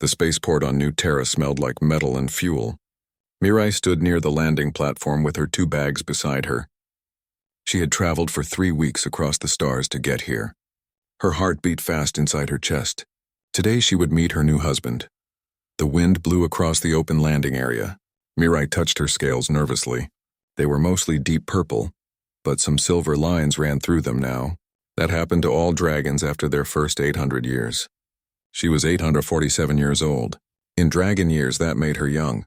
The spaceport on New Terra smelled like metal and fuel. Mirai stood near the landing platform with her 2 bags beside her. She had traveled for 3 weeks across the stars to get here. Her heart beat fast inside her chest. Today she would meet her new husband. The wind blew across the open landing area. Mirai touched her scales nervously. They were mostly deep purple, but some silver lines ran through them now. That happened to all dragons after their first 800 years. She was 847 years old. In dragon years, that made her young.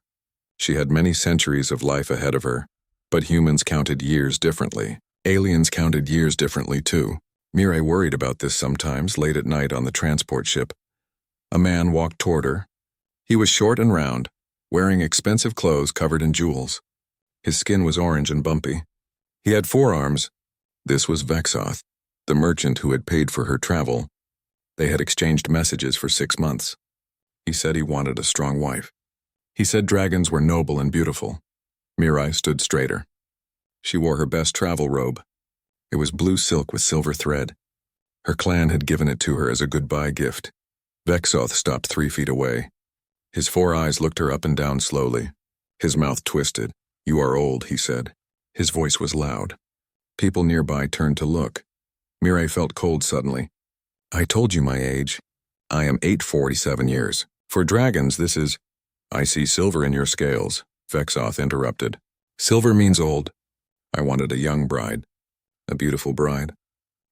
She had many centuries of life ahead of her, but humans counted years differently. Aliens counted years differently too. Mirai worried about this sometimes late at night on the transport ship. A man walked toward her. He was short and round, wearing expensive clothes covered in jewels. His skin was orange and bumpy. He had 4 arms. This was Vexoth, the merchant who had paid for her travel. They had exchanged messages for 6 months. He said he wanted a strong wife. He said dragons were noble and beautiful. Mirai stood straighter. She wore her best travel robe. It was blue silk with silver thread. Her clan had given it to her as a goodbye gift. Vexoth stopped 3 feet away. His 4 eyes looked her up and down slowly. His mouth twisted. "You are old," he said. His voice was loud. People nearby turned to look. Mirai felt cold suddenly. "I told you my age. I am 847 years. For dragons, this is—" "I see silver in your scales," Vexoth interrupted. "Silver means old. I wanted a young bride. A beautiful bride.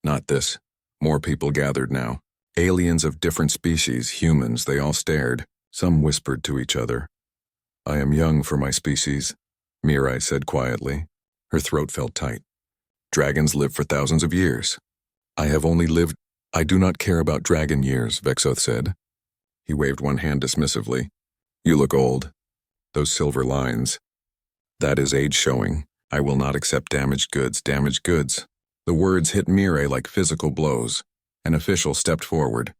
Not this." More people gathered now. Aliens of different species, humans, they all stared. Some whispered to each other. "I am young for my species," Mirai said quietly. Her throat felt tight. "Dragons live for thousands of years. I have only lived—" "I do not care about dragon years," Vexoth said. He waved one hand dismissively. "You look old. Those silver lines. That is age showing. I will not accept damaged goods, damaged goods." The words hit Mirai like physical blows. An official stepped forward.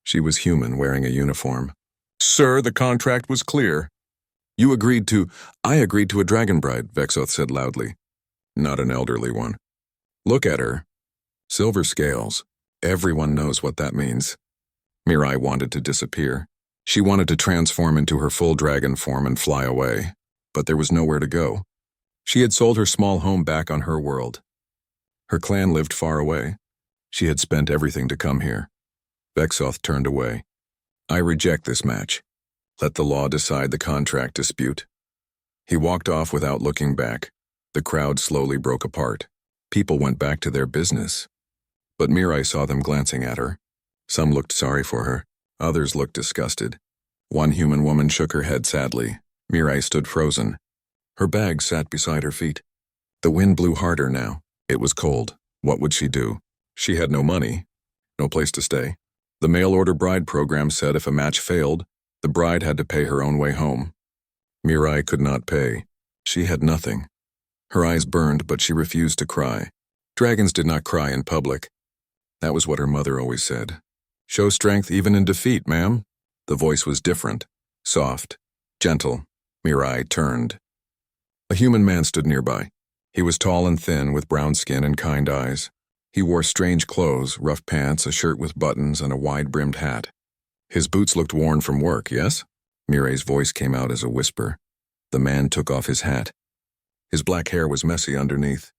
She was human, wearing a uniform. "Sir, the contract was clear." "You agreed to—" "I agreed to a dragon bride," Vexoth said loudly. "Not an elderly one. Look at her. Silver scales. Everyone knows what that means." Mirai wanted to disappear. She wanted to transform into her full dragon form and fly away, but there was nowhere to go. She had sold her small home back on her world. Her clan lived far away. She had spent everything to come here. Vexoth turned away. "I reject this match. Let the law decide the contract dispute." He walked off without looking back. The crowd slowly broke apart. People went back to their business. But Mirai saw them glancing at her. Some looked sorry for her. Others looked disgusted. One human woman shook her head sadly. Mirai stood frozen. Her bag sat beside her feet. The wind blew harder now. It was cold. What would she do? She had no money. No place to stay. The mail-order bride program said if a match failed, the bride had to pay her own way home. Mirai could not pay. She had nothing. Her eyes burned, but she refused to cry. Dragons did not cry in public. That was what her mother always said. "Show strength even in defeat, ma'am." The voice was different, soft, gentle. Mirai turned. A human man stood nearby. He was tall and thin, with brown skin and kind eyes. He wore strange clothes, rough pants, a shirt with buttons, and a wide-brimmed hat. His boots looked worn from work, yes? Mirai's voice came out as a whisper. The man took off his hat. His black hair was messy underneath.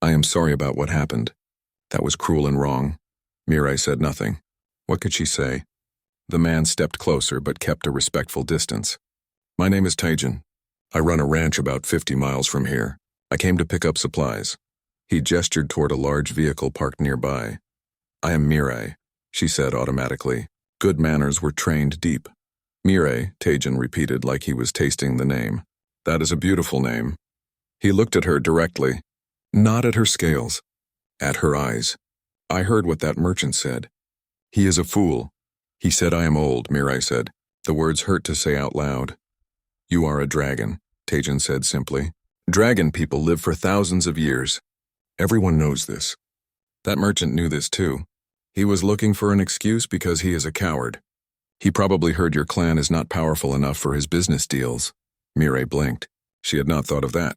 "I am sorry about what happened. That was cruel and wrong." Mirai said nothing. What could she say? The man stepped closer but kept a respectful distance. "My name is Taijin. I run a ranch about 50 miles from here. I came to pick up supplies." He gestured toward a large vehicle parked nearby. "I am Mirai," she said automatically. Good manners were trained deep. "Mirai," Taijin repeated like he was tasting the name. "That is a beautiful name." He looked at her directly, not at her scales, at her eyes. "I heard what that merchant said. He is a fool." "He said I am old," Mirai said. The words hurt to say out loud. "You are a dragon," Taijin said simply. "Dragon people live for thousands of years. Everyone knows this." That merchant knew this too. He was looking for an excuse because he is a coward. "He probably heard your clan is not powerful enough for his business deals." Mirai blinked. She had not thought of that.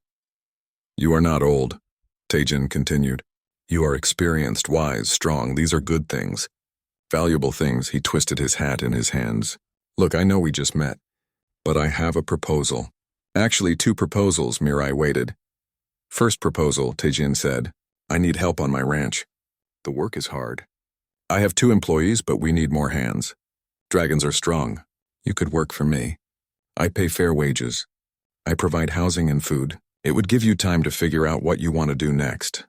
"You are not old," Taijin continued. "You are experienced, wise, strong. These are good things. Valuable things." He twisted his hat in his hands. Look, I know we just met, but I have a proposal. Actually, two proposals, Mirai waited. First proposal, Taejin said. I need help on my ranch. The work is hard. I have 2 employees, but we need more hands. Dragons are strong. You could work for me. I pay fair wages. I provide housing and food. It would give you time to figure out what you want to do next.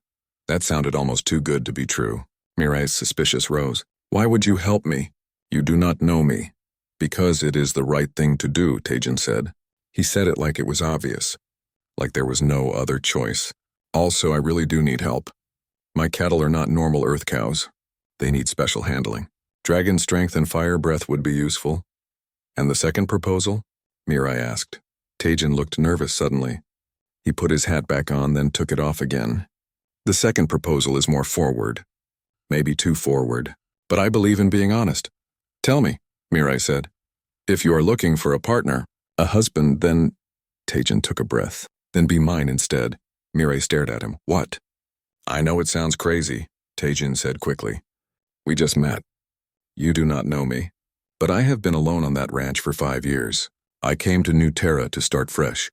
That sounded almost too good to be true. Mirai's suspicious rose. Why would you help me? You do not know me. Because it is the right thing to do, Taejin said. He said it like it was obvious. Like there was no other choice. Also, I really do need help. My cattle are not normal earth cows. They need special handling. Dragon strength and fire breath would be useful. And the second proposal? Mirai asked. Taejin looked nervous suddenly. He put his hat back on, then took it off again. The second proposal is more forward. Maybe too forward. But I believe in being honest. Tell me, Mirai said. If you are looking for a partner, a husband, then… Taejin took a breath. Then be mine instead. Mirai stared at him. What? I know it sounds crazy, Taejin said quickly. We just met. You do not know me. But I have been alone on that ranch for 5 years. I came to New Terra to start fresh.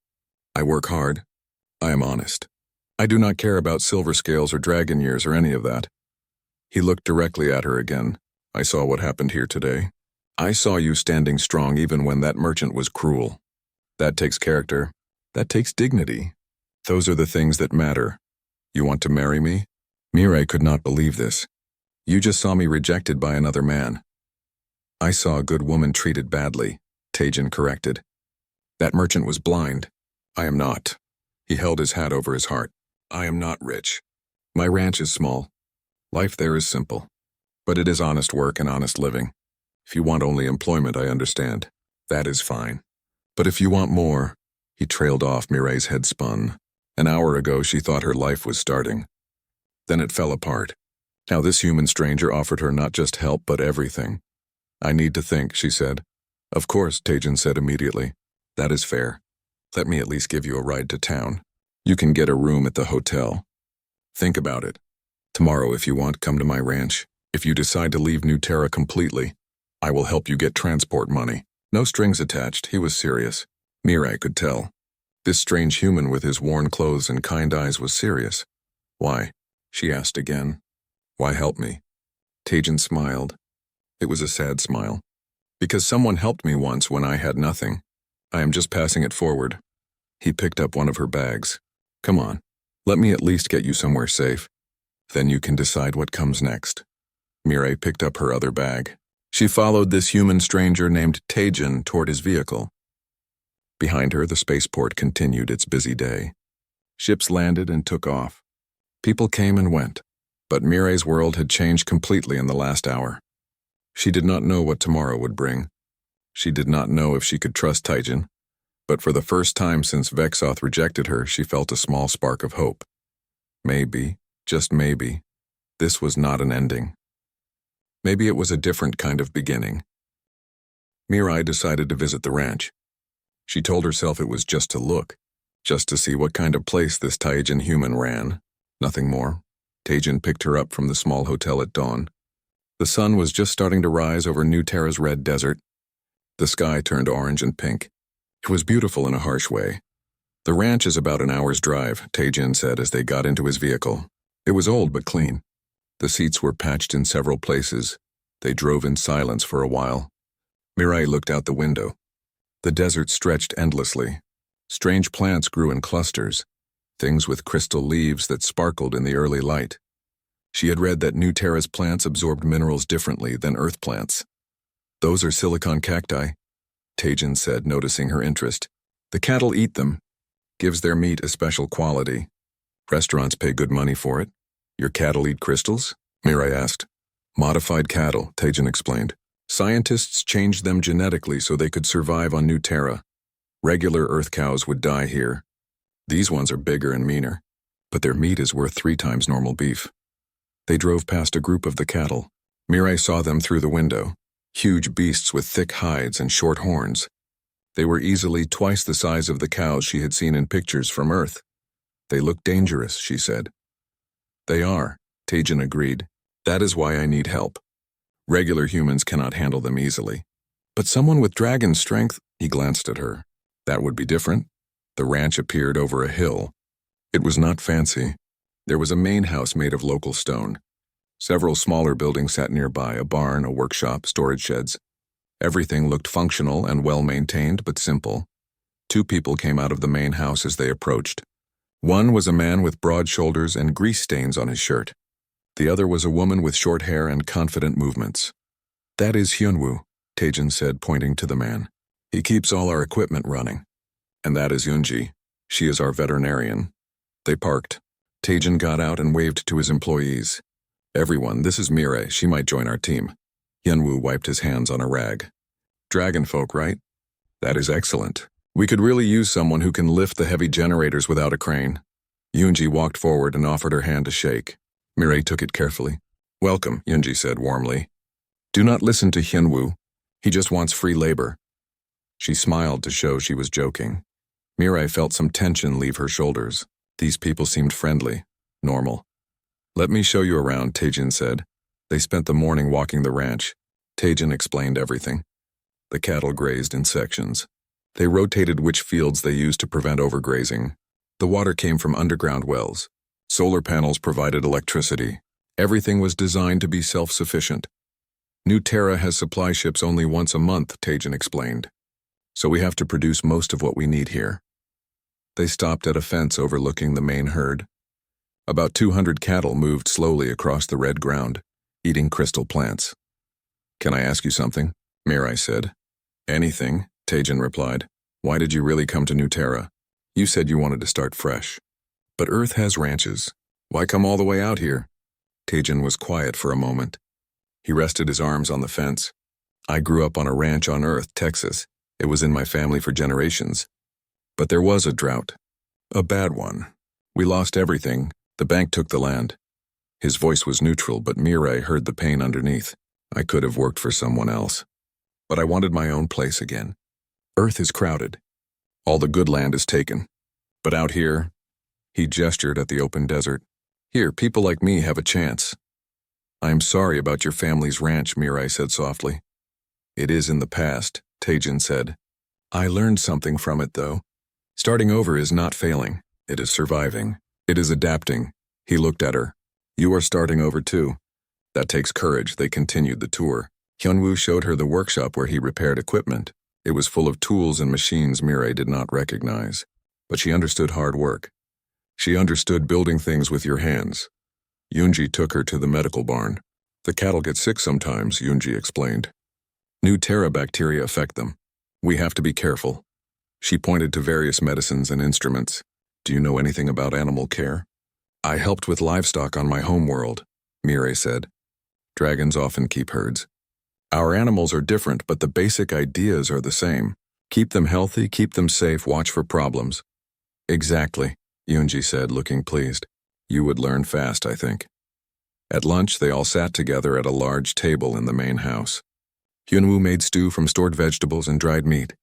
I work hard. I am honest. I do not care about silver scales or dragon years or any of that. He looked directly at her again. I saw what happened here today. I saw you standing strong even when that merchant was cruel. That takes character. That takes dignity. Those are the things that matter. You want to marry me? Mirai could not believe this. You just saw me rejected by another man. I saw a good woman treated badly, Taejin corrected. That merchant was blind. I am not. He held his hat over his heart. I am not rich. My ranch is small. Life there is simple. But it is honest work and honest living. If you want only employment, I understand. That is fine. But if you want more… He trailed off. Mirai's head spun. An hour ago, she thought her life was starting. Then it fell apart. Now this human stranger offered her not just help, but everything. I need to think, she said. Of course, Taejin said immediately. That is fair. Let me at least give you a ride to town. You can get a room at the hotel. Think about it. Tomorrow, if you want, come to my ranch. If you decide to leave New Terra completely, I will help you get transport money. No strings attached, he was serious. Mirai could tell. This strange human with his worn clothes and kind eyes was serious. Why? She asked again. Why help me? Taejin smiled. It was a sad smile. Because someone helped me once when I had nothing. I am just passing it forward. He picked up one of her bags. Come on, let me at least get you somewhere safe. Then you can decide what comes next. Mirai picked up her other bag. She followed this human stranger named Taejin toward his vehicle. Behind her, the spaceport continued its busy day. Ships landed and took off. People came and went, but Mirai's world had changed completely in the last hour. She did not know what tomorrow would bring. She did not know if she could trust Taejin, but for the first time since Vexoth rejected her, she felt a small spark of hope. Maybe, just maybe, this was not an ending. Maybe it was a different kind of beginning. Mirai decided to visit the ranch. She told herself it was just to look, just to see what kind of place this Taejin human ran. Nothing more. Taejin picked her up from the small hotel at dawn. The sun was just starting to rise over New Terra's red desert. The sky turned orange and pink. It was beautiful in a harsh way. The ranch is about an hour's drive, Taejin said as they got into his vehicle. It was old but clean. The seats were patched in several places. They drove in silence for a while. Mirai looked out the window. The desert stretched endlessly. Strange plants grew in clusters, things with crystal leaves that sparkled in the early light. She had read that New Terra's plants absorbed minerals differently than Earth plants. Those are silicon cacti, Taejin said, noticing her interest. The cattle eat them. Gives their meat a special quality. Restaurants pay good money for it. Your cattle eat crystals? Mirai asked. Modified cattle, Taejin explained. Scientists changed them genetically so they could survive on New Terra. Regular Earth cows would die here. These ones are bigger and meaner, but their meat is worth 3 times normal beef. They drove past a group of the cattle. Mirai saw them through the window. Huge beasts with thick hides and short horns. They were easily twice the size of the cows she had seen in pictures from Earth. They look dangerous, she said. They are, Taejin agreed. That is why I need help. Regular humans cannot handle them easily. But someone with dragon strength, he glanced at her. That would be different. The ranch appeared over a hill. It was not fancy. There was a main house made of local stone. Several smaller buildings sat nearby, a barn, a workshop, storage sheds. Everything looked functional and well-maintained, but simple. Two people came out of the main house as they approached. One was a man with broad shoulders and grease stains on his shirt. The other was a woman with short hair and confident movements. "That is Hyunwoo," Taejin said, pointing to the man. "He keeps all our equipment running. And that is Yoonji. She is our veterinarian." They parked. Taejin got out and waved to his employees. "Everyone, this is Mirai. She might join our team." Hyunwoo wiped his hands on a rag. "Dragon folk, right? That is excellent. We could really use someone who can lift the heavy generators without a crane." Yoonji walked forward and offered her hand to shake. Mirai took it carefully. "Welcome," Yoonji said warmly. "Do not listen to Hyunwoo. He just wants free labor." She smiled to show she was joking. Mirai felt some tension leave her shoulders. These people seemed friendly, normal. "Let me show you around," Taejin said. They spent the morning walking the ranch. Taejin explained everything. The cattle grazed in sections. They rotated which fields they used to prevent overgrazing. The water came from underground wells. Solar panels provided electricity. Everything was designed to be self-sufficient. New Terra has supply ships only once a month, Taejin explained. So we have to produce most of what we need here. They stopped at a fence overlooking the main herd. About 200 cattle moved slowly across the red ground, eating crystal plants. "Can I ask you something?" Mirai said. "Anything," Taejin replied. "Why did you really come to New Terra? You said you wanted to start fresh. But Earth has ranches. Why come all the way out here?" Taejin was quiet for a moment. He rested his arms on the fence. "I grew up on a ranch on Earth, Texas. It was in my family for generations. But there was a drought. A bad one. We lost everything. The bank took the land." His voice was neutral, but Mirai heard the pain underneath. "I could have worked for someone else. But I wanted my own place again. Earth is crowded. All the good land is taken. But out here," he gestured at the open desert, "here, people like me have a chance." "I am sorry about your family's ranch," Mirai said softly. "It is in the past," Taejin said. "I learned something from it, though. Starting over is not failing. It is surviving. It is adapting." He looked at her. "You are starting over too. That takes courage." They continued the tour. Hyunwoo showed her the workshop where he repaired equipment. It was full of tools and machines Mirai did not recognize. But she understood hard work. She understood building things with your hands. Yoonji took her to the medical barn. "The cattle get sick sometimes," Yoonji explained. "New Terra bacteria affect them. We have to be careful." She pointed to various medicines and instruments. "Do you know anything about animal care?" "I helped with livestock on my home world," Mirai said. "Dragons often keep herds. Our animals are different, but the basic ideas are the same. Keep them healthy, keep them safe, watch for problems." "Exactly," Yoonji said, looking pleased. "You would learn fast, I think." At lunch, they all sat together at a large table in the main house. Hyunwoo made stew from stored vegetables and dried meat.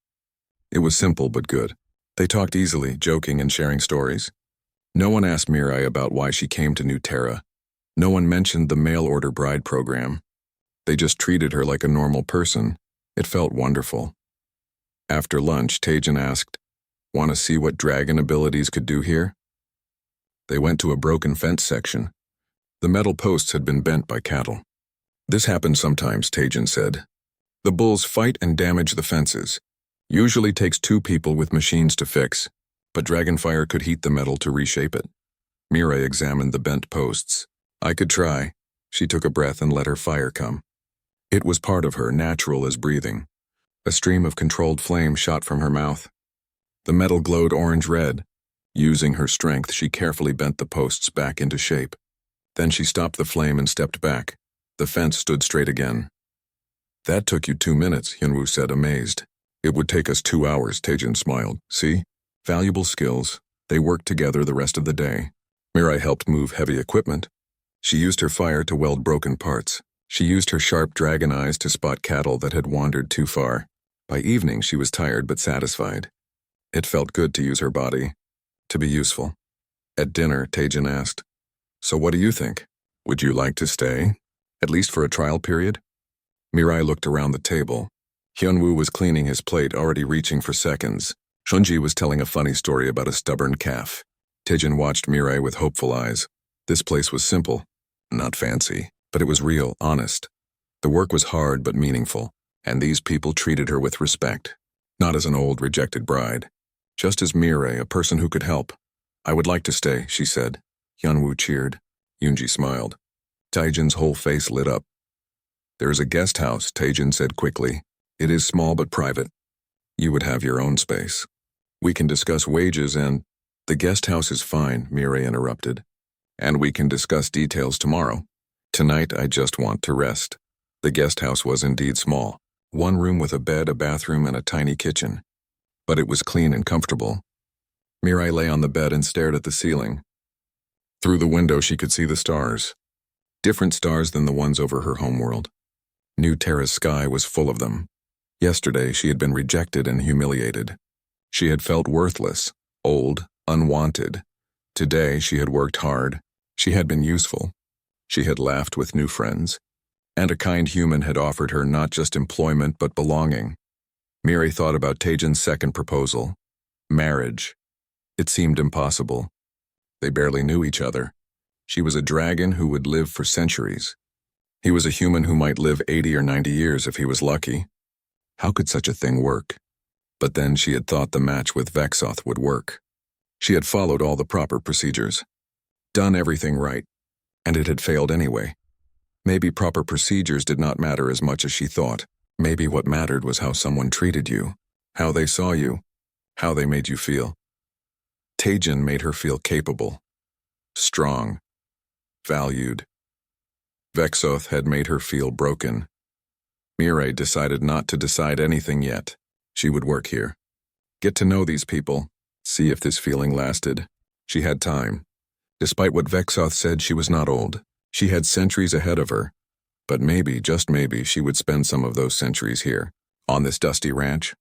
It was simple but good. They talked easily, joking and sharing stories. No one asked Mirai about why she came to New Terra. No one mentioned the mail-order bride program. They just treated her like a normal person. It felt wonderful. After lunch, Taejin asked, "Want to see what dragon abilities could do here?" They went to a broken fence section. The metal posts had been bent by cattle. "This happens sometimes," Taejin said. "The bulls fight and damage the fences. Usually takes 2 people with machines to fix, but Dragonfire could heat the metal to reshape it." Mirai examined the bent posts. "I could try." She took a breath and let her fire come. It was part of her, natural as breathing. A stream of controlled flame shot from her mouth. The metal glowed orange-red. Using her strength, she carefully bent the posts back into shape. Then she stopped the flame and stepped back. The fence stood straight again. "That took you 2 minutes," Hyunwoo said, amazed. "It would take us 2 hours," Taejin smiled. "See? Valuable skills." They worked together the rest of the day. Mirai helped move heavy equipment. She used her fire to weld broken parts. She used her sharp dragon eyes to spot cattle that had wandered too far. By evening, she was tired but satisfied. It felt good to use her body, to be useful. At dinner, Taejin asked, "So what do you think? Would you like to stay? At least for a trial period?" Mirai looked around the table. Hyunwoo was cleaning his plate, already reaching for seconds. Shunji was telling a funny story about a stubborn calf. Taejin watched Mirai with hopeful eyes. This place was simple, not fancy, but it was real, honest. The work was hard but meaningful, and these people treated her with respect. Not as an old, rejected bride. Just as Mirai, a person who could help. "I would like to stay," she said. Hyunwoo cheered. Yoonji smiled. Taejin's whole face lit up. "There is a guest house," Taejin said quickly. "It is small but private. You would have your own space. We can discuss wages and—" "The guest house is fine," Mirai interrupted. "And we can discuss details tomorrow. Tonight I just want to rest." The guest house was indeed small. One room with a bed, a bathroom, and a tiny kitchen. But it was clean and comfortable. Mirai lay on the bed and stared at the ceiling. Through the window she could see the stars. Different stars than the ones over her homeworld. New Terra's sky was full of them. Yesterday she had been rejected and humiliated. She had felt worthless, old, unwanted. Today she had worked hard. She had been useful. She had laughed with new friends. And a kind human had offered her not just employment but belonging. Mirai thought about Taejin's second proposal. Marriage. It seemed impossible. They barely knew each other. She was a dragon who would live for centuries. He was a human who might live 80 or 90 years if he was lucky. How could such a thing work? But then she had thought the match with Vexoth would work. She had followed all the proper procedures. Done everything right. And it had failed anyway. Maybe proper procedures did not matter as much as she thought. Maybe what mattered was how someone treated you, how they saw you, how they made you feel. Taejin made her feel capable, strong, valued. Vexoth had made her feel broken. Mirai decided not to decide anything yet. She would work here. Get to know these people, see if this feeling lasted. She had time. Despite what Vexoth said, she was not old. She had centuries ahead of her. But maybe, just maybe, she would spend some of those centuries here, on this dusty ranch,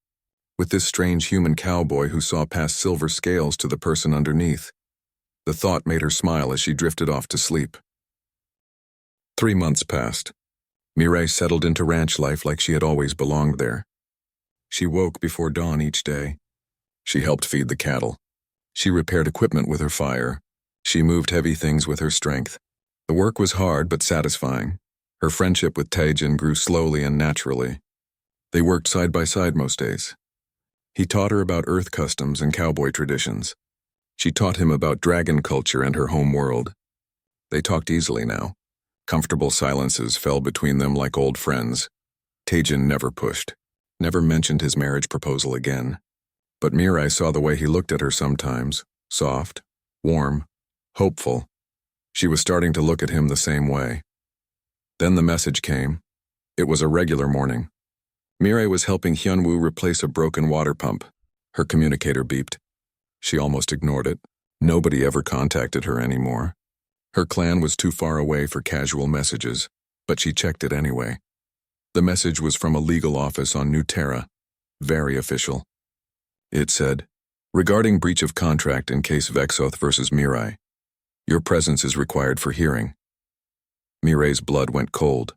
with this strange human cowboy who saw past silver scales to the person underneath. The thought made her smile as she drifted off to sleep. 3 months passed. Mirai settled into ranch life like she had always belonged there. She woke before dawn each day. She helped feed the cattle. She repaired equipment with her fire. She moved heavy things with her strength. The work was hard but satisfying. Her friendship with Taejin grew slowly and naturally. They worked side by side most days. He taught her about earth customs and cowboy traditions. She taught him about dragon culture and her home world. They talked easily now. Comfortable silences fell between them like old friends. Taejin never pushed, never mentioned his marriage proposal again. But Mirai saw the way he looked at her sometimes, soft, warm, hopeful. She was starting to look at him the same way. Then the message came. It was a regular morning. Mirai was helping Hyunwoo replace a broken water pump. Her communicator beeped. She almost ignored it. Nobody ever contacted her anymore. Her clan was too far away for casual messages, but she checked it anyway. The message was from a legal office on New Terra. Very official. It said, "Regarding breach of contract in case Vexoth versus Mirai. Your presence is required for hearing." Mirai's blood went cold.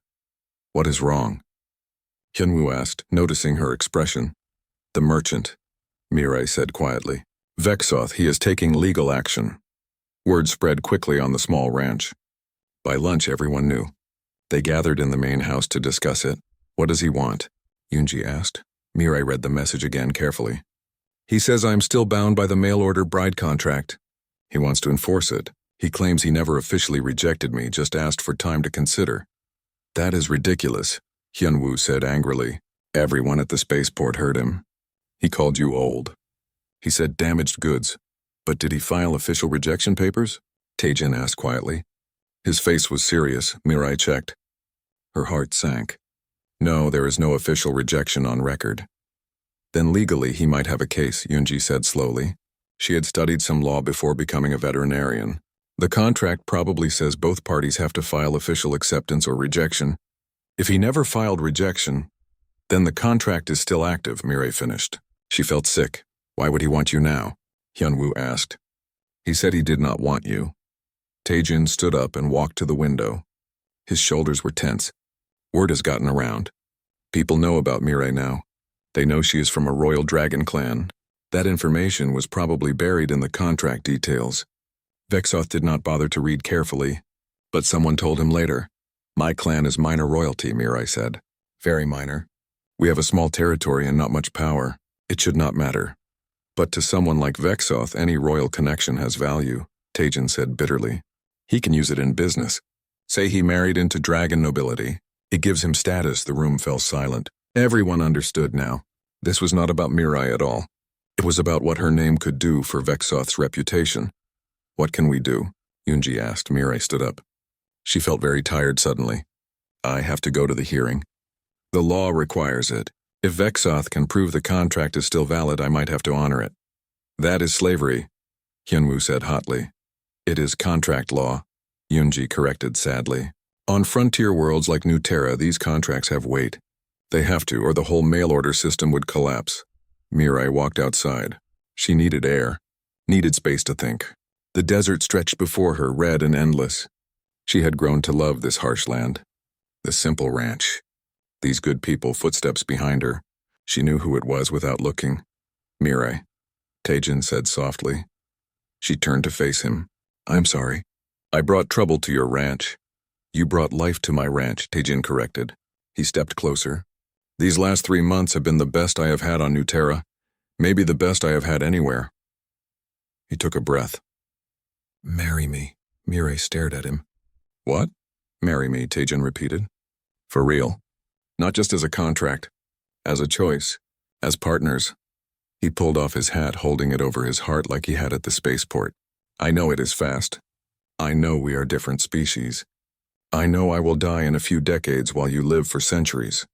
"What is wrong?" Hyunwoo asked, noticing her expression. "The merchant," Mirai said quietly. "Vexoth, he is taking legal action." Word spread quickly on the small ranch. By lunch, everyone knew. They gathered in the main house to discuss it. "What does he want?" Yoonji asked. Mirai read the message again carefully. "He says I'm still bound by the mail-order bride contract. He wants to enforce it. He claims he never officially rejected me, just asked for time to consider." "That is ridiculous," Hyunwoo said angrily. Everyone at the spaceport heard him. "He called you old. He said damaged goods. But did he file official rejection papers?" Taejin asked quietly. His face was serious. Mirai checked. Her heart sank. "No, there is no official rejection on record." "Then legally he might have a case," Yoonji said slowly. She had studied some law before becoming a veterinarian. "The contract probably says both parties have to file official acceptance or rejection. If he never filed rejection, then the contract is still active," Mirai finished. She felt sick. "Why would he want you now?" Hyunwoo asked. "He said he did not want you." Taejin stood up and walked to the window. His shoulders were tense. "Word has gotten around. People know about Mirai now. They know she is from a royal dragon clan. That information was probably buried in the contract details. Vexoth did not bother to read carefully, but someone told him later. My clan is minor royalty, Mirai said. Very minor. We have a small territory and not much power. It should not matter. But to someone like Vexoth, any royal connection has value, Tejan said bitterly. He can use it in business. Say he married into dragon nobility. It gives him status. The room fell silent. Everyone understood now. This was not about Mirai at all. It was about what her name could do for Vexoth's reputation. What can we do? Yunji asked. Mirai stood up. She felt very tired suddenly. I have to go to the hearing. The law requires it. If Vexoth can prove the contract is still valid, I might have to honor it. That is slavery, Hyunwoo said hotly. It is contract law, Yunji corrected sadly. On frontier worlds like New Terra, these contracts have weight. They have to, or the whole mail order system would collapse. Mirai walked outside. She needed air, needed space to think. The desert stretched before her, red and endless. She had grown to love this harsh land. The simple ranch. These good people, footsteps behind her. She knew who it was without looking. Mirai, Tejan said softly. She turned to face him. I'm sorry. I brought trouble to your ranch. You brought life to my ranch, Tejan corrected. He stepped closer. These last 3 months have been the best I have had on New Terra, maybe the best I have had anywhere. He took a breath. Marry me, Mirai stared at him. What? Marry me, Tejan repeated. For real. Not just as a contract, as a choice, as partners. He pulled off his hat, holding it over his heart like he had at the spaceport. I know it is fast. I know we are different species. I know I will die in a few decades while you live for centuries.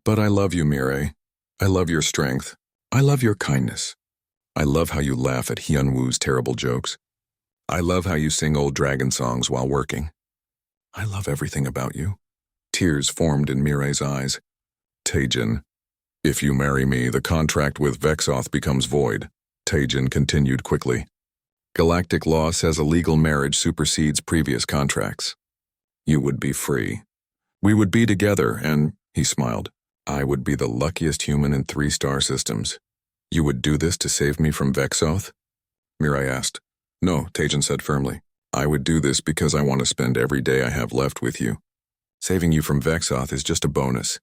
But I love you, Mirai. I love your strength. I love your kindness. I love how you laugh at Hyunwoo's terrible jokes. I love how you sing old dragon songs while working. I love everything about you. Tears formed in Mirai's eyes. Tejan, if you marry me, the contract with Vexoth becomes void, Tejan continued quickly. Galactic law says a legal marriage supersedes previous contracts. You would be free. We would be together, and, he smiled, I would be the luckiest human in 3 star systems. You would do this to save me from Vexoth? Mirai asked. No, Tejan said firmly. I would do this because I want to spend every day I have left with you. Saving you from Vexoth is just a bonus.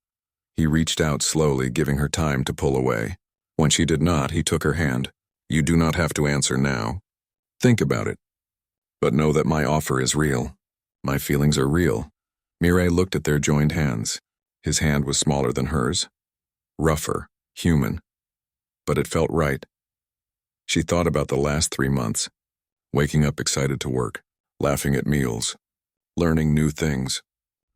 He reached out slowly, giving her time to pull away. When she did not, he took her hand. You do not have to answer now. Think about it. But know that my offer is real. My feelings are real. Mirai looked at their joined hands. His hand was smaller than hers. Rougher, human. But it felt right. She thought about the last 3 months. Waking up excited to work, laughing at meals, learning new things,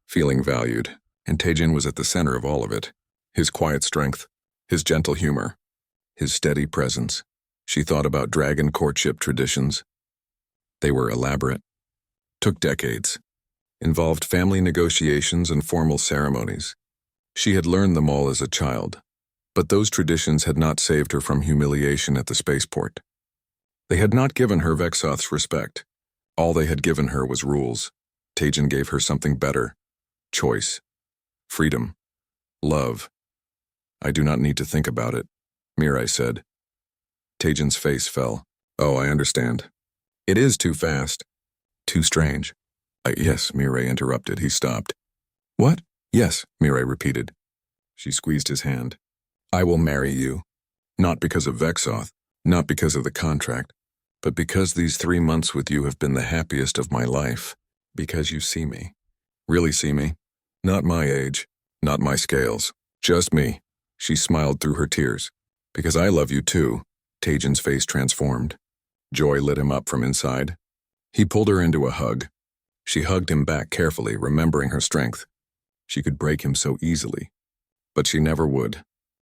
feeling valued, and Tejan was at the center of all of it. His quiet strength, his gentle humor, his steady presence. She thought about dragon courtship traditions. They were elaborate, took decades, involved family negotiations and formal ceremonies. She had learned them all as a child, but those traditions had not saved her from humiliation at the spaceport. They had not given her Vexoth's respect. All they had given her was rules. Tejan gave her something better. Choice. Freedom. Love. I do not need to think about it, Mirai said. Tejan's face fell. Oh, I understand. It is too fast. Too strange. Yes, Mirai interrupted. He stopped. What? Yes, Mirai repeated. She squeezed his hand. I will marry you. Not because of Vexoth, not because of the contract, but because these 3 months with you have been the happiest of my life. Because you see me. Really see me. Not my age, not my scales. Just me. She smiled through her tears. Because I love you too. Tejan's face transformed. Joy lit him up from inside. He pulled her into a hug. She hugged him back carefully, remembering her strength. She could break him so easily. But she never would.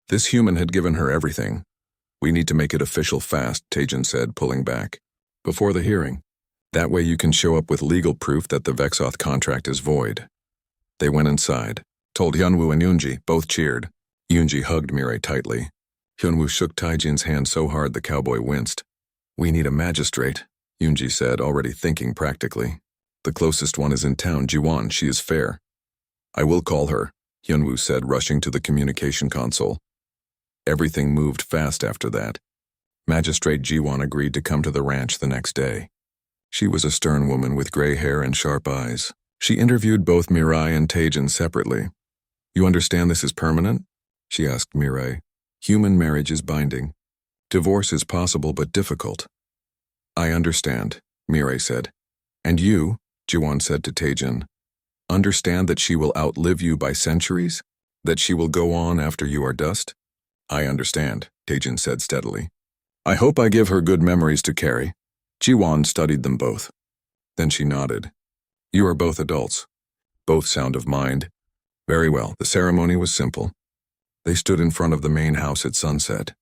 This human had given her everything. We need to make it official fast, Tejan said, pulling back. Before the hearing. That way you can show up with legal proof that the Vexoth contract is void. They went inside, told Hyunwoo and Yunji, both cheered. Yunji hugged Mirai tightly. Hyunwoo shook Taijin's hand so hard the cowboy winced. We need a magistrate, Yunji said, already thinking practically. The closest one is in town, Jiwon. She is fair. I will call her, Hyunwoo said, rushing to the communication console. Everything moved fast after that. Magistrate Jiwon agreed to come to the ranch the next day. She was a stern woman with gray hair and sharp eyes. She interviewed both Mirai and Taejin separately. "You understand this is permanent?" she asked Mirai. "Human marriage is binding. Divorce is possible but difficult." "I understand," Mirai said. "And you," Jiwon said to Taejin, "understand that she will outlive you by centuries? That she will go on after you are dust?" "I understand," Taejin said steadily. "I hope I give her good memories to carry." Jiwon studied them both. Then she nodded. "You are both adults. Both sound of mind. Very well." The ceremony was simple. They stood in front of the main house at sunset.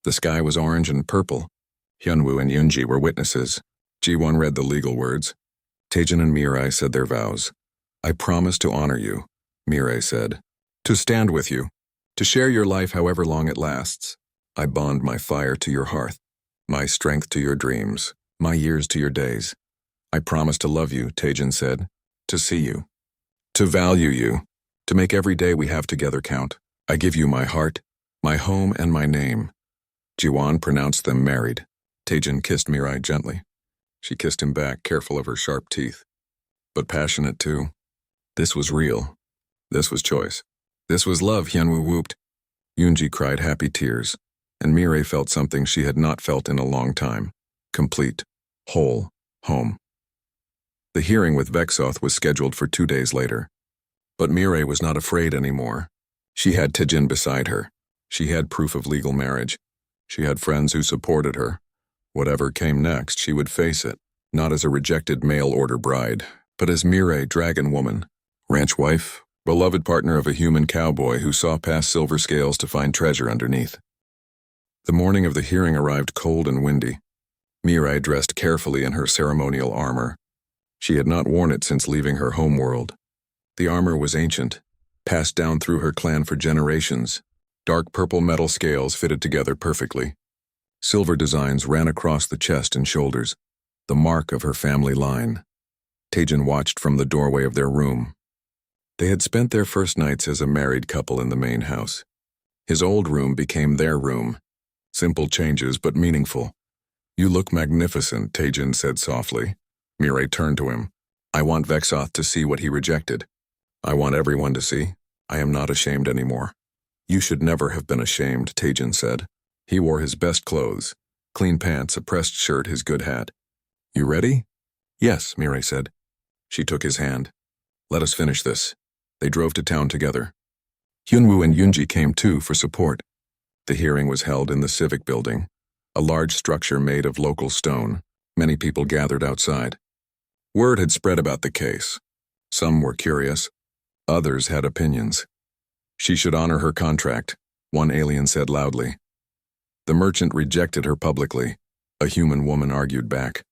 The sky was orange and purple. Hyunwoo and Yoonji were witnesses. Jiwon read the legal words. Taejin and Mirai said their vows. "I promise to honor you," Mirai said. "To stand with you. To share your life however long it lasts. I bond my fire to your hearth, my strength to your dreams, my years to your days. I promise to love you," Taejin said. "To see you. To value you. To make every day we have together count. I give you my heart, my home, and my name." Jiwon pronounced them married. Taejin kissed Mirai gently. She kissed him back, careful of her sharp teeth. But passionate too. This was real. This was choice. This was love, Hyunwoo whooped. Yoonji cried happy tears, and Mirai felt something she had not felt in a long time. Complete. Whole. Home. The hearing with Vexoth was scheduled for 2 days later. But Mirai was not afraid anymore. She had Taejin beside her. She had proof of legal marriage. She had friends who supported her. Whatever came next, she would face it, not as a rejected mail-order bride, but as Mirai, dragon woman, ranch wife, beloved partner of a human cowboy who saw past silver scales to find treasure underneath. The morning of the hearing arrived cold and windy. Mirai dressed carefully in her ceremonial armor. She had not worn it since leaving her homeworld. The armor was ancient, passed down through her clan for generations. Dark purple metal scales fitted together perfectly. Silver designs ran across the chest and shoulders, the mark of her family line. Taejin watched from the doorway of their room. They had spent their first nights as a married couple in the main house. His old room became their room. Simple changes, but meaningful. "You look magnificent," Taejin said softly. Mirai turned to him. "I want Vexoth to see what he rejected. I want everyone to see. I am not ashamed anymore." "You should never have been ashamed," Taejin said. He wore his best clothes, clean pants, a pressed shirt, his good hat. "You ready?" "Yes," Mirai said. She took his hand. "Let us finish this." They drove to town together. Hyunwoo and Yoonji came too for support. The hearing was held in the civic building, a large structure made of local stone. Many people gathered outside. Word had spread about the case. Some were curious. Others had opinions. She should honor her contract, one alien said loudly. The merchant rejected her publicly. A human woman argued back.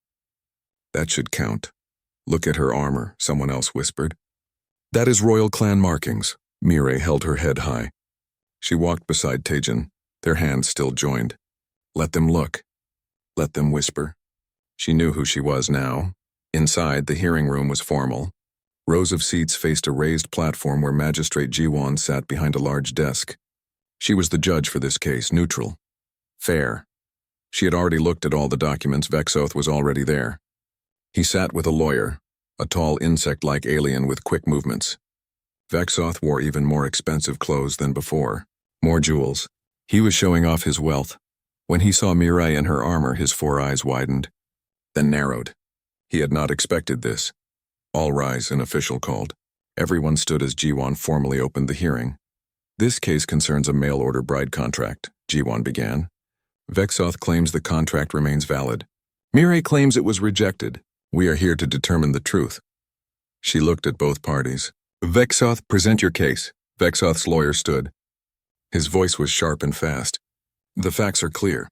"That should count. Look at her armor," someone else whispered. "That is royal clan markings." Mirai held her head high. She walked beside Taejin, their hands still joined. Let them look. Let them whisper. She knew who she was now. Inside, the hearing room was formal. Rows of seats faced a raised platform where Magistrate Jiwon sat behind a large desk. She was the judge for this case, neutral. Fair. She had already looked at all the documents. Vexoth was already there. He sat with a lawyer, a tall insect-like alien with quick movements. Vexoth wore even more expensive clothes than before, more jewels. He was showing off his wealth. When he saw Mirai in her armor, his 4 eyes widened, then narrowed. He had not expected this. "All rise," an official called. Everyone stood as Jiwon formally opened the hearing. "This case concerns a mail-order bride contract," Jiwon began. "Vexoth claims the contract remains valid. Mirai claims it was rejected. We are here to determine the truth." She looked at both parties. "Vexoth, present your case." Vexoth's lawyer stood. His voice was sharp and fast. "The facts are clear.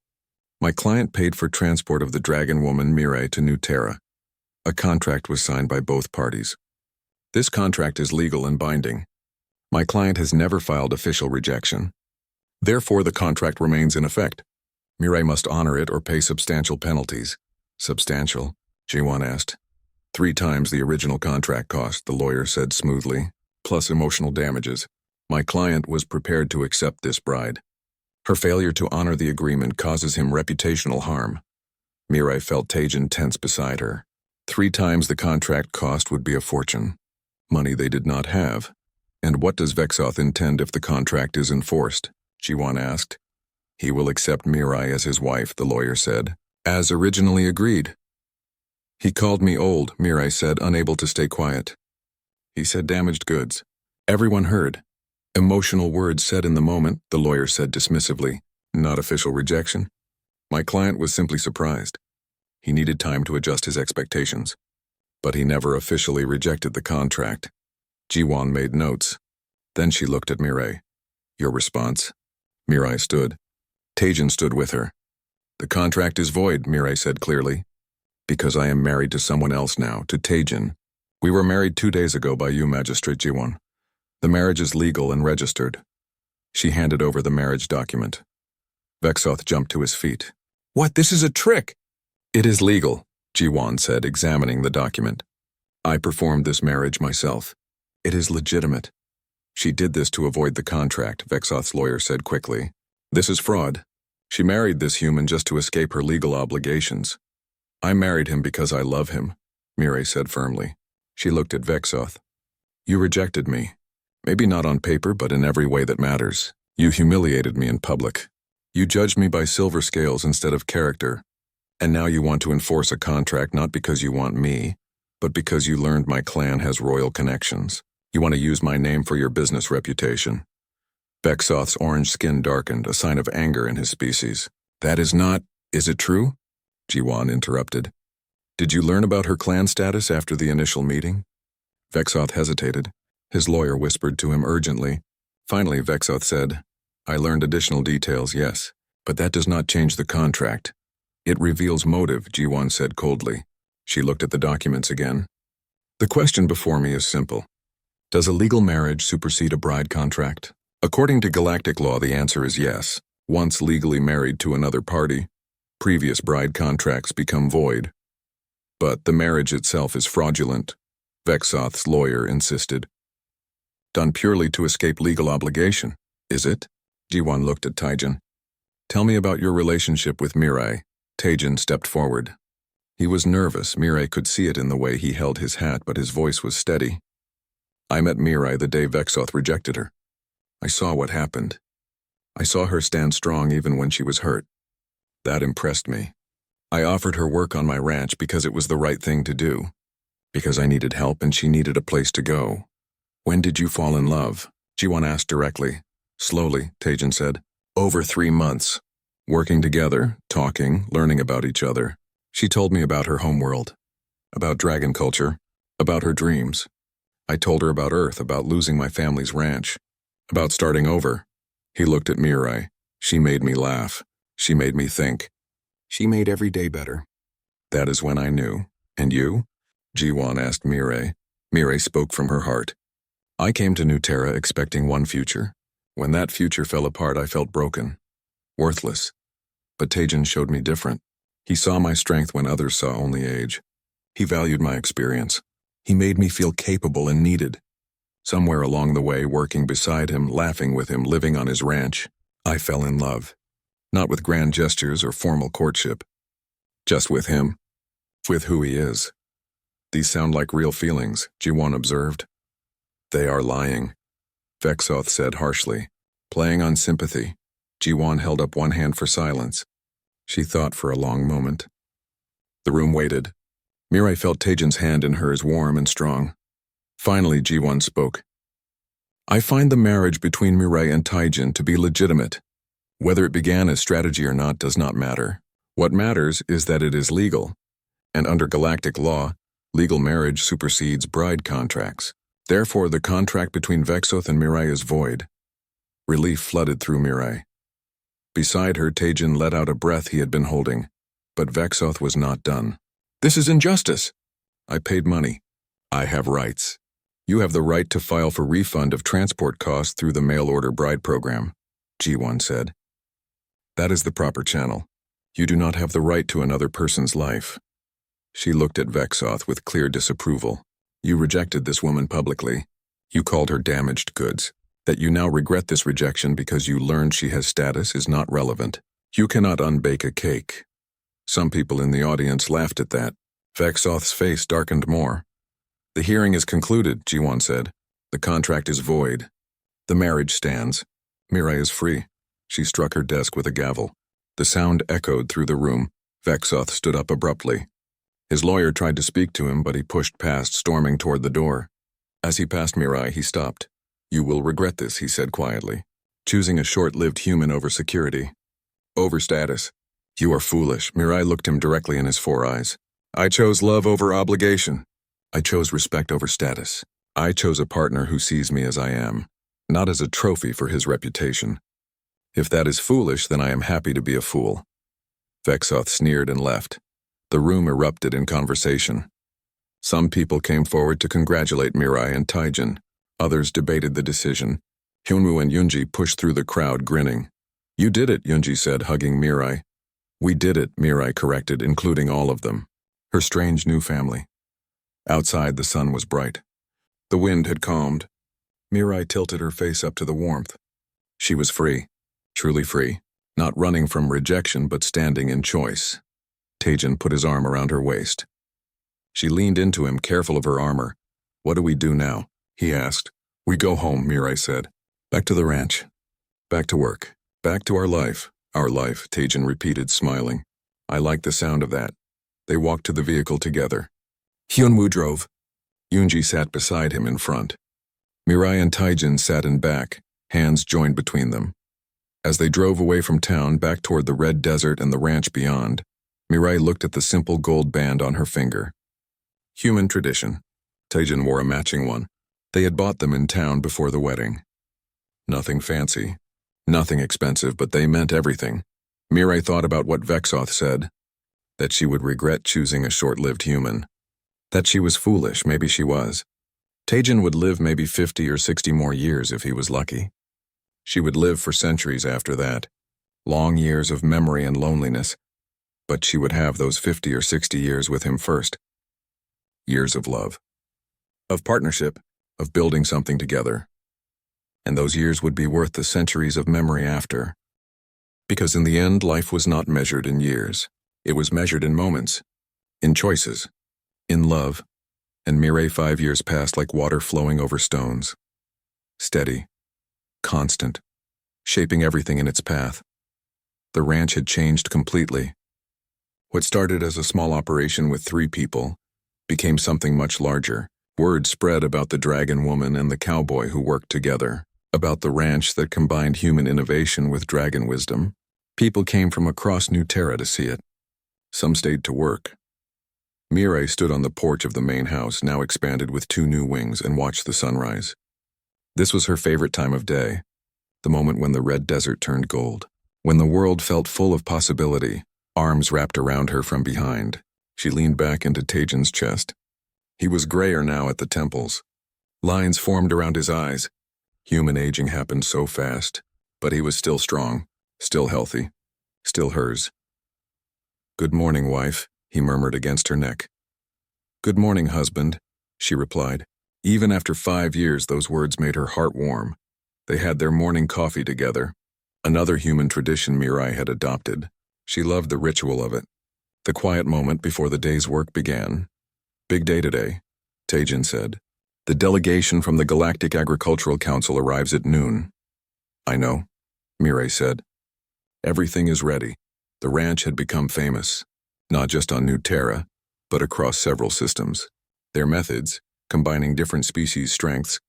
My client paid for transport of the dragon woman Mirai to New Terra. A contract was signed by both parties. This contract is legal and binding. My client has never filed official rejection. Therefore, the contract remains in effect. Mirai must honor it or pay substantial penalties." "Substantial?" Jiwon asked. 3 times the original contract cost," the lawyer said smoothly, "plus emotional damages. My client was prepared to accept this bride." Her failure to honor the agreement causes him reputational harm. Mirai felt Tajan tense beside her. 3 times the contract cost would be a fortune. Money they did not have. And what does Vexoth intend if the contract is enforced? Jiwon asked. He will accept Mirai as his wife, the lawyer said, as originally agreed. He called me old, Mirai said, unable to stay quiet. He said damaged goods. Everyone heard. Emotional words said in the moment, the lawyer said dismissively. Not official rejection. My client was simply surprised. He needed time to adjust his expectations. But he never officially rejected the contract. Jiwon made notes. Then she looked at Mirai. Your response? Mirai stood. Tajan stood with her. The contract is void, Mirai said clearly. Because I am married to someone else now, to Tajan. We were married 2 days ago by you, Magistrate Jiwon. The marriage is legal and registered. She handed over the marriage document. Vexoth jumped to his feet. What? This is a trick! It is legal, Jiwon said, examining the document. I performed this marriage myself. It is legitimate. She did this to avoid the contract, Vexoth's lawyer said quickly. This is fraud. She married this human just to escape her legal obligations. I married him because I love him, Mirai said firmly. She looked at Vexoth. You rejected me. Maybe not on paper, but in every way that matters. You humiliated me in public. You judged me by silver scales instead of character. And now you want to enforce a contract not because you want me, but because you learned my clan has royal connections. You want to use my name for your business reputation. Vexoth's orange skin darkened, a sign of anger in his species. That is not... Is it true? Jiwon interrupted. Did you learn about her clan status after the initial meeting? Vexoth hesitated. His lawyer whispered to him urgently. Finally, Vexoth said, I learned additional details, yes, but that does not change the contract. It reveals motive, Jiwon said coldly. She looked at the documents again. The question before me is simple. Does a legal marriage supersede a bride contract? According to Galactic law, the answer is yes. Once legally married to another party, previous bride contracts become void. But the marriage itself is fraudulent, Vexoth's lawyer insisted. Done purely to escape legal obligation, is it? Jiwon looked at Tajan. Tell me about your relationship with Mirai. Tajan stepped forward. He was nervous. Mirai could see it in the way he held his hat, but his voice was steady. I met Mirai the day Vexoth rejected her. I saw what happened. I saw her stand strong even when she was hurt. That impressed me. I offered her work on my ranch because it was the right thing to do. Because I needed help and she needed a place to go. When did you fall in love? Jiwon asked directly. Slowly, Tajan said. Over 3 months. Working together, talking, learning about each other. She told me about her homeworld. About dragon culture. About her dreams. I told her about Earth, about losing my family's ranch. About starting over. He looked at Mirai. She made me laugh. She made me think. She made every day better. That is when I knew. And you? Jiwon asked Mirai. Mirai spoke from her heart. I came to New Terra expecting one future. When that future fell apart, I felt broken. Worthless. But Tajan showed me different. He saw my strength when others saw only age. He valued my experience. He made me feel capable and needed. Somewhere along the way, working beside him, laughing with him, living on his ranch, I fell in love. Not with grand gestures or formal courtship. Just with him. With who he is. These sound like real feelings, Jiwon observed. They are lying, Vexoth said harshly. Playing on sympathy. Jiwon held up one hand for silence. She thought for a long moment. The room waited. Mirai felt Tajan's hand in hers warm and strong. Finally, Jiwon spoke. I find the marriage between Mirai and Tajan to be legitimate. Whether it began as strategy or not does not matter. What matters is that it is legal. And under Galactic law, legal marriage supersedes bride contracts. Therefore, the contract between Vexoth and Mirai is void. Relief flooded through Mirai. Beside her, Tajan let out a breath he had been holding. But Vexoth was not done. This is injustice. I paid money. I have rights. You have the right to file for refund of transport costs through the mail-order bride program, Jiwon said. That is the proper channel. You do not have the right to another person's life. She looked at Vexoth with clear disapproval. You rejected this woman publicly. You called her damaged goods. That you now regret this rejection because you learned she has status is not relevant. You cannot unbake a cake. Some people in the audience laughed at that. Vexoth's face darkened more. The hearing is concluded, Jiwon said. The contract is void. The marriage stands. Mirai is free. She struck her desk with a gavel. The sound echoed through the room. Vexoth stood up abruptly. His lawyer tried to speak to him, but he pushed past, storming toward the door. As he passed Mirai, he stopped. You will regret this, he said quietly. Choosing a short-lived human over security. Over status. You are foolish. Mirai looked him directly in his 4 eyes. I chose love over obligation. I chose respect over status. I chose a partner who sees me as I am, not as a trophy for his reputation. If that is foolish, then I am happy to be a fool. Vexoth sneered and left. The room erupted in conversation. Some people came forward to congratulate Mirai and Taijin. Others debated the decision. Hyunwoo and Yoonji pushed through the crowd, grinning. You did it, Yoonji said, hugging Mirai. We did it, Mirai corrected, including all of them. Her strange new family. Outside, the sun was bright. The wind had calmed. Mirai tilted her face up to the warmth. She was free, truly free, not running from rejection but standing in choice. Taijin put his arm around her waist. She leaned into him, careful of her armor. What do we do now? He asked. We go home, Mirai said. Back to the ranch. Back to work. Back to our life. Our life, Taijin repeated, smiling. I like the sound of that. They walked to the vehicle together. Hyunwoo drove. Yoonji sat beside him in front. Mirai and Taijin sat in back, hands joined between them. As they drove away from town back toward the red desert and the ranch beyond, Mirai looked at the simple gold band on her finger. Human tradition. Taijin wore a matching one. They had bought them in town before the wedding. Nothing fancy, nothing expensive, but they meant everything. Mirai thought about what Vexoth said, that she would regret choosing a short-lived human. That she was foolish, maybe she was. Taijin would live maybe 50 or 60 more years if he was lucky. She would live for centuries after that, long years of memory and loneliness, but she would have those 50 or 60 years with him first. Years of love, of partnership, of building something together. And those years would be worth the centuries of memory after. Because in the end, life was not measured in years. It was measured in moments, in choices, in love, and Mirai 5 years passed like water flowing over stones. Steady, constant, shaping everything in its path. The ranch had changed completely. What started as a small operation with 3 people became something much larger. Word spread about the dragon woman and the cowboy who worked together, about the ranch that combined human innovation with dragon wisdom. People came from across New Terra to see it. Some stayed to work. Mirai stood on the porch of the main house, now expanded with 2 new wings, and watched the sunrise. This was her favorite time of day, the moment when the red desert turned gold, when the world felt full of possibility, arms wrapped around her from behind. She leaned back into Taijin's chest. He was grayer now at the temples. Lines formed around his eyes. Human aging happened so fast, but he was still strong, still healthy, still hers. Good morning, wife, he murmured against her neck. Good morning, husband, she replied. Even after 5 years, those words made her heart warm. They had their morning coffee together. Another human tradition Mirai had adopted. She loved the ritual of it. The quiet moment before the day's work began. Big day today, Taijin said. The delegation from the Galactic Agricultural Council arrives at noon. I know, Mirai said. Everything is ready. The ranch had become famous, not just on New Terra, but across several systems. Their methods, combining different species' strengths,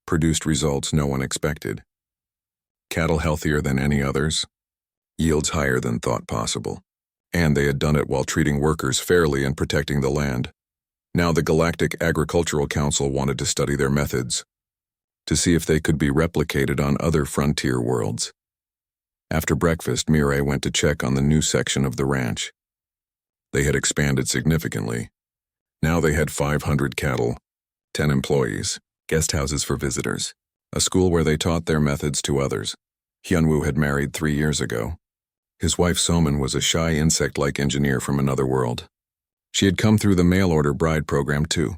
produced results no one expected. Cattle healthier than any others, yields higher than thought possible. And they had done it while treating workers fairly and protecting the land. Now the Galactic Agricultural Council wanted to study their methods, to see if they could be replicated on other frontier worlds. After breakfast, Mirai went to check on the new section of the ranch. They had expanded significantly. Now they had 500 cattle, 10 employees, guest houses for visitors, a school where they taught their methods to others. Hyunwoo had married 3 years ago. His wife Soman was a shy insect-like engineer from another world. She had come through the mail-order bride program too.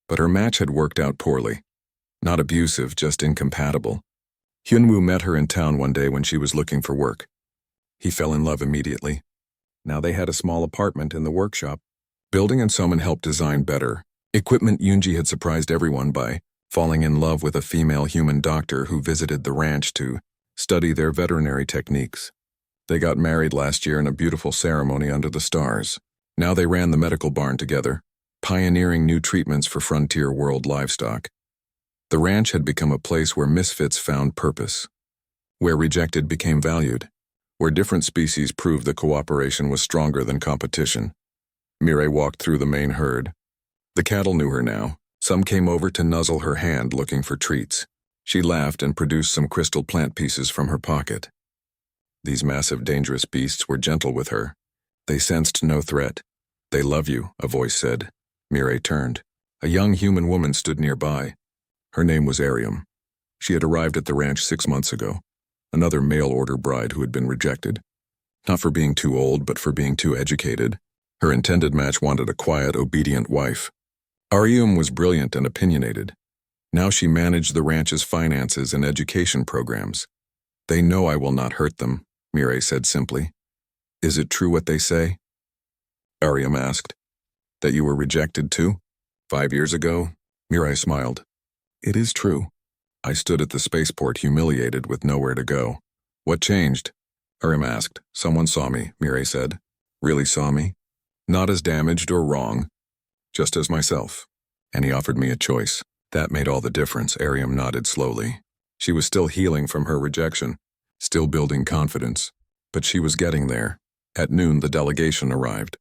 But her match had worked out poorly. Not abusive, just incompatible. Hyunwoo met her in town one day when she was looking for work. He fell in love immediately. Now they had a small apartment in the workshop. Building and Soman helped design better equipment. Yoonji had surprised everyone by falling in love with a female human doctor who visited the ranch to study their veterinary techniques. They got married last year in a beautiful ceremony under the stars. Now they ran the medical barn together, pioneering new treatments for frontier world livestock. The ranch had become a place where misfits found purpose, where rejected became valued, where different species proved that cooperation was stronger than competition. Mirai walked through the main herd. The cattle knew her now. Some came over to nuzzle her hand looking for treats. She laughed and produced some crystal plant pieces from her pocket. These massive, dangerous beasts were gentle with her. They sensed no threat. "They love you," a voice said. Mirai turned. A young human woman stood nearby. Her name was Ariam. She had arrived at the ranch 6 months ago, another mail-order bride who had been rejected. Not for being too old, but for being too educated. Her intended match wanted a quiet, obedient wife. Ariam was brilliant and opinionated. Now she managed the ranch's finances and education programs. "They know I will not hurt them," Mirai said simply. "Is it true what they say?" Ariam asked. "That you were rejected too? 5 years ago?" Mirai smiled. "It is true. I stood at the spaceport humiliated with nowhere to go." "What changed?" Ariam asked. "Someone saw me," Mirai said. "Really saw me? Not as damaged or wrong, just as myself. And he offered me a choice. That made all the difference." Ariam nodded slowly. She was still healing from her rejection, still building confidence. But she was getting there. At noon, the delegation arrived.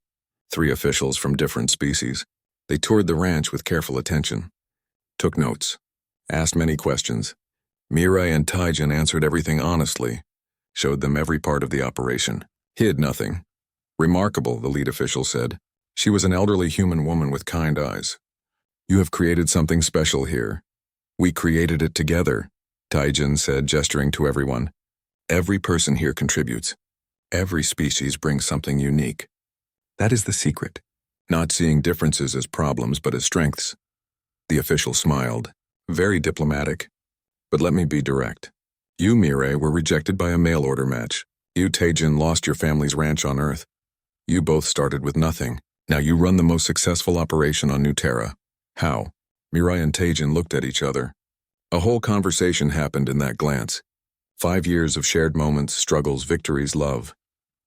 3 officials from different species. They toured the ranch with careful attention, took notes, asked many questions. Mirai and Taijin answered everything honestly, showed them every part of the operation, hid nothing. "Remarkable," the lead official said. She was an elderly human woman with kind eyes. "You have created something special here. We created it together," Taijin said, gesturing to everyone. "Every person here contributes. Every species brings something unique. That is the secret. Not seeing differences as problems but as strengths." The official smiled, very diplomatic. "But let me be direct. You, Mirai, were rejected by a mail-order match. You, Taijin, lost your family's ranch on Earth. You both started with nothing. Now you run the most successful operation on New Terra. How?" Mirai and Taijin looked at each other. A whole conversation happened in that glance. 5 years of shared moments, struggles, victories, love.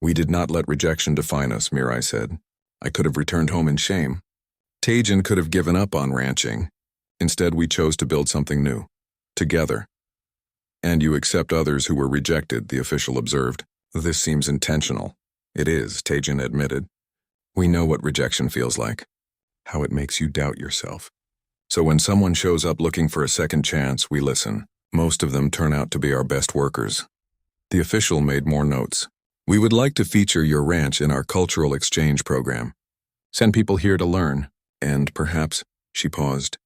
"We did not let rejection define us," Mirai said. "I could have returned home in shame. Taijin could have given up on ranching. Instead, we chose to build something new. Together." "And you accept others who were rejected," the official observed. "This seems intentional." "It is," Taijin admitted. "We know what rejection feels like, how it makes you doubt yourself. So when someone shows up looking for a second chance, we listen. Most of them turn out to be our best workers." The official made more notes. "We would like to feature your ranch in our cultural exchange program. Send people here to learn, and perhaps," she paused,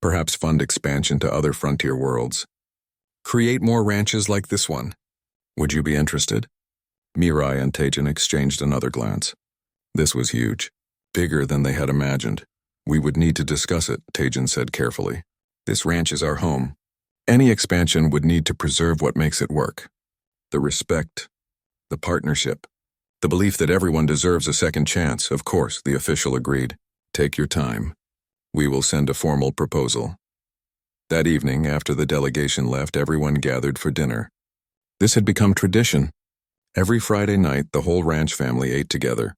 "perhaps fund expansion to other frontier worlds. Create more ranches like this one. Would you be interested?" Mirai and Taijin exchanged another glance. This was huge, bigger than they had imagined. "We would need to discuss it," Taijin said carefully. "This ranch is our home. Any expansion would need to preserve what makes it work. The respect, the partnership, the belief that everyone deserves a second chance." "Of course," the official agreed. "Take your time. We will send a formal proposal." That evening, after the delegation left, everyone gathered for dinner. This had become tradition. Every Friday night, the whole ranch family ate together.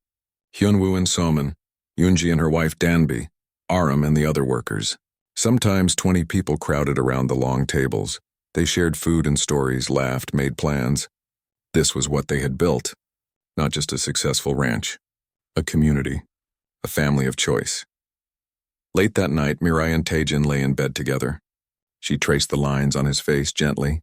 Hyunwoo and Soman, Yoonji and her wife Danbi, Aram and the other workers. Sometimes 20 people crowded around the long tables. They shared food and stories, laughed, made plans. This was what they had built. Not just a successful ranch. A community. A family of choice. Late that night, Mirai and Taijin lay in bed together. She traced the lines on his face gently.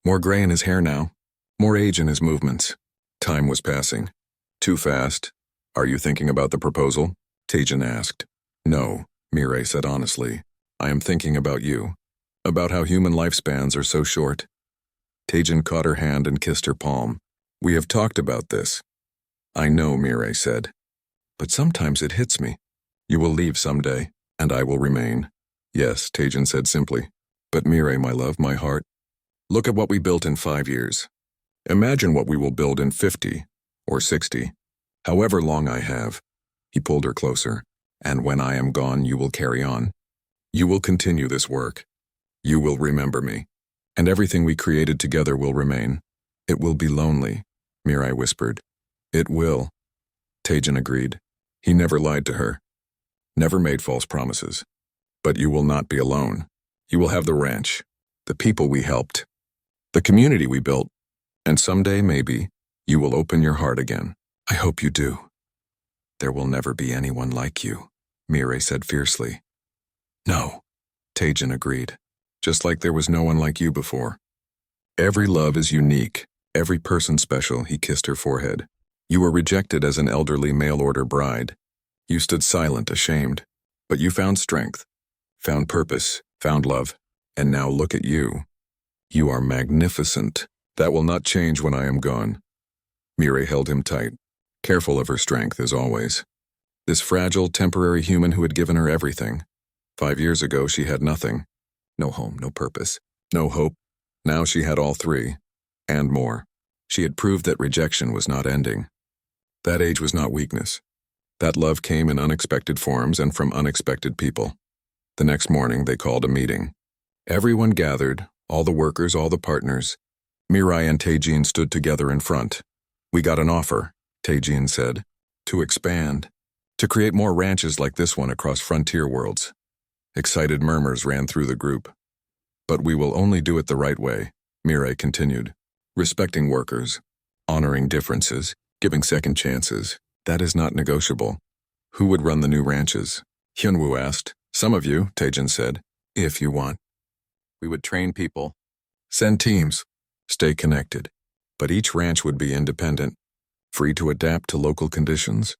More gray in his hair now. More age in his movements. Time was passing. Too fast. "Are you thinking about the proposal?" Taijin asked. "No," Mirai said honestly. "I am thinking about you. About how human lifespans are so short." Taijin caught her hand and kissed her palm. "We have talked about this." "I know," Mirai said. "But sometimes it hits me. You will leave someday, and I will remain." "Yes," Taijin said simply. "But Mirai, my love, my heart, Look at what we built in 5 years. Imagine what we will build in 50 or 60. However long I have." He pulled her closer. "And when I am gone, you will carry on. You will continue this work. You will remember me. And everything we created together will remain. It will be lonely," Mirai whispered. "It will." Tejan agreed. He never lied to her. Never made false promises. "But you will not be alone. You will have the ranch, the people we helped, the community we built, and someday, maybe, you will open your heart again. I hope you do." "There will never be anyone like you," Mirai said fiercely. "No," Tejan agreed. "Just like there was no one like you before. Every love is unique, every person special," he kissed her forehead. "You were rejected as an elderly mail-order bride. You stood silent, ashamed, but you found strength, found purpose, found love, and now look at you. You are magnificent. That will not change when I am gone." Mirai held him tight, careful of her strength as always. This fragile, temporary human who had given her everything. 5 years ago she had nothing. No home, no purpose, no hope. Now she had all three, and more. She had proved that rejection was not ending. That age was not weakness. That love came in unexpected forms and from unexpected people. The next morning they called a meeting. Everyone gathered, all the workers, all the partners. Mirai and Tejan stood together in front. "We got an offer," Tejan said, "to expand, to create more ranches like this one across frontier worlds." Excited murmurs ran through the group. "But we will only do it the right way," Mirai continued. "Respecting workers, honoring differences, giving second chances. That is not negotiable." "Who would run the new ranches?" Hyunwoo asked. "Some of you," Tejan said, "if you want. We would train people, send teams, stay connected. But each ranch would be independent, free to adapt to local conditions.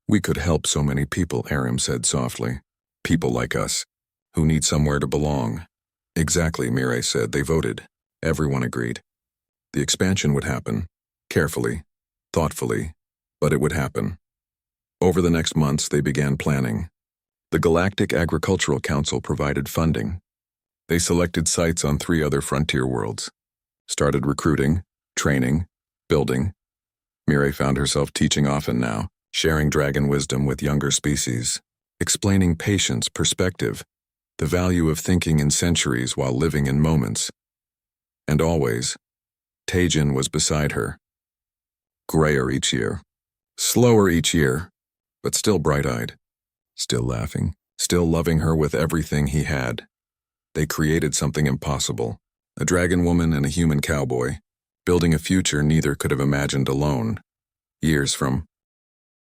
We could help so many people," Aram said softly. "People like us, who need somewhere to belong." "Exactly," Mirai said. They voted. Everyone agreed. The expansion would happen, carefully, thoughtfully, but it would happen. Over the next months, they began planning. The Galactic Agricultural Council provided funding. They selected sites on 3 other frontier worlds, started recruiting, training, building. Mirai found herself teaching often now, sharing dragon wisdom with younger species, explaining patience, perspective, the value of thinking in centuries while living in moments. And always, Tejan was beside her. Grayer each year, slower each year, but still bright-eyed, still laughing, still loving her with everything he had. They created something impossible, a dragon woman and a human cowboy, building a future neither could have imagined alone. Years from